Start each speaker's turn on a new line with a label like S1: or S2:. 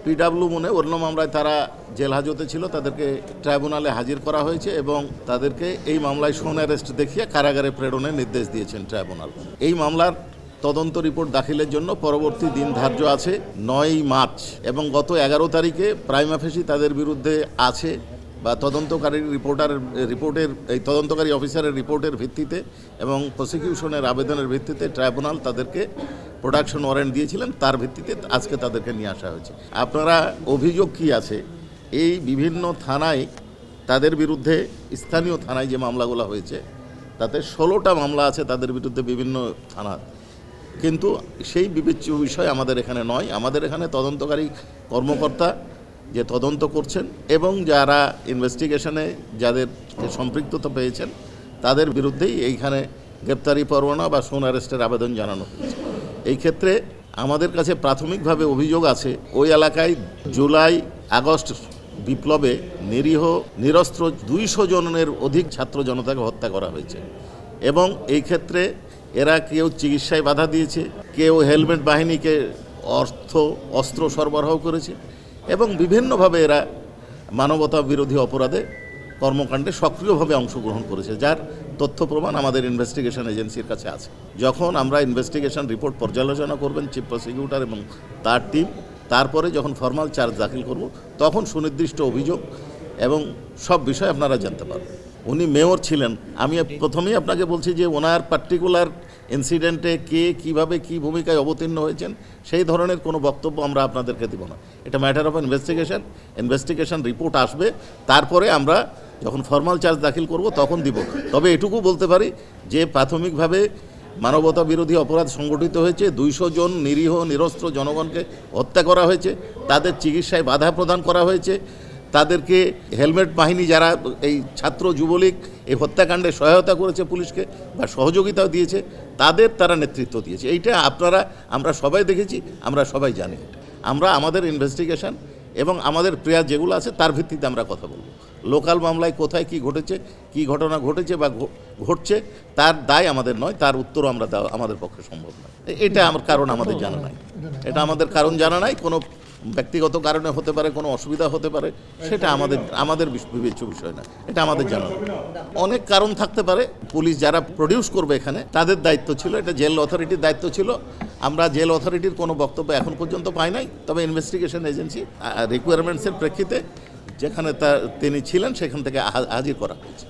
S1: PW মনে অন্য মামলায় তারা জেল হাজতে ছিল, তাদেরকে ট্রাইব্যুনালে হাজির করা হয়েছে এবং তাদেরকে এই মামলায় শোন অ্যারেস্ট দেখিয়ে কারাগারে প্রেরণের নির্দেশ দিয়েছেন ট্রাইব্যুনাল। এই মামলার তদন্ত রিপোর্ট দাখিলের জন্য পরবর্তী দিন ধার্য আছে 9 মার্চ এবং গত 11 তারিখে প্রাইমা ফেসি তাদের বিরুদ্ধে আছে বা রিপোর্টের এই তদন্তকারী অফিসারের রিপোর্টের ভিত্তিতে এবং প্রসিকিউশনের আবেদনের ভিত্তিতে ট্রাইব্যুনাল তাদেরকে প্রোডাকশন ওয়ারেন্ট দিয়েছিলেন, তার ভিত্তিতে আজকে তাদেরকে নিয়ে আসা হয়েছে। আপনারা অভিযোগ কি আছে, এই বিভিন্ন থানায় তাদের বিরুদ্ধে, স্থানীয় থানায় যে মামলাগুলো হয়েছে তাতে 16টা মামলা আছে তাদের বিরুদ্ধে বিভিন্ন থানা, কিন্তু সেই বিবেচ্য বিষয় আমাদের এখানে নয়। আমাদের এখানে তদন্তকারী কর্মকর্তা যে তদন্ত করছেন এবং যারা ইনভেস্টিগেশনে যাদের সম্পৃক্ততা পেয়েছেন তাদের বিরুদ্ধেই এইখানে গ্রেপ্তারি পরোয়ানা বা শোন অ্যারেস্টের আবেদন জানানো হয়েছে। এই ক্ষেত্রে আমাদের কাছে প্রাথমিকভাবে অভিযোগ আছে ওই এলাকায় জুলাই আগস্ট বিপ্লবে নিরীহ নিরস্ত্র 200 জনের অধিক ছাত্র জনতাকে হত্যা করা হয়েছে এবং এই ক্ষেত্রে এরা কেউ চিকিৎসায় বাধা দিয়েছে, কেউ হেলমেট বাহিনীকে অস্ত্র সরবরাহ করেছে এবং বিভিন্নভাবে এরা মানবতা বিরোধী অপরাধে কর্মকাণ্ডে সক্রিয়ভাবে অংশগ্রহণ করেছে, যার তথ্য প্রমাণ আমাদের ইনভেস্টিগেশন এজেন্সির কাছে আছে। যখন আমরা ইনভেস্টিগেশন রিপোর্ট পর্যালোচনা করবেন চিফ প্রসিকিউটর এবং তার টিম, তারপরে যখন ফর্মাল চার্জ দাখিল করব তখন সুনির্দিষ্ট অভিযোগ এবং সব বিষয় আপনারা জানতে পারবেন। উনি মেয়র ছিলেন, আমি প্রথমেই আপনাকে বলছি যে ওনার পার্টিকুলার ইনসিডেন্টে কে কীভাবে কী ভূমিকায় অবতীর্ণ হয়েছেন সেই ধরনের কোনো বক্তব্য আমরা আপনাদেরকে দেব না। এটা ম্যাটার অফ ইনভেস্টিগেশন রিপোর্ট আসবে, তারপরে আমরা যখন ফর্মাল চার্জ দাখিল করব তখন দিব। তবে এটুকু বলতে পারি যে প্রাথমিকভাবে মানবতা বিরোধী অপরাধ সংগঠিত হয়েছে, 200 জন নিরীহ নিরস্ত্র জনগণকে হত্যা করা হয়েছে, তাদের চিকিৎসায় বাধা প্রদান করা হয়েছে, তাদেরকে হেলমেট বাহিনী যারা এই ছাত্র যুবলীগ এই হত্যাকাণ্ডে সহায়তা করেছে পুলিশকে বা সহযোগিতাও দিয়েছে, তারা নেতৃত্ব দিয়েছে। এইটা আমরা সবাই দেখেছি, আমরা সবাই জানি। আমরা আমাদের ইনভেস্টিগেশন এবং আমাদের প্রেয়ার যেগুলো আছে তার ভিত্তিতে আমরা কথা বলব। লোকাল মামলায় কোথায় কি ঘটেছে, কি ঘটনা ঘটেছে বা ঘটছে তার দায় আমাদের নয়, তার উত্তরও আমরা দেওয়া আমাদের পক্ষে সম্ভব নয়। এটা আমার কারণ আমাদের জানা নাই, কোনো ব্যক্তিগত কারণে হতে পারে, কোনো অসুবিধা হতে পারে, সেটা আমাদের বিবেচ্য বিষয় না, এটা আমাদের জানা। অনেক কারণ থাকতে পারে। পুলিশ যারা প্রডিউস করবে এখানে তাদের দায়িত্ব ছিল, এটা জেল অথরিটির দায়িত্ব ছিল। আমরা জেল অথরিটির কোনো বক্তব্য এখন পর্যন্ত পাই নাই, তবে ইনভেস্টিগেশন এজেন্সি রিকোয়ারমেন্টসের প্রেক্ষিতে যেখানে তিনি ছিলেন সেখান থেকে হাজির করা হয়েছে।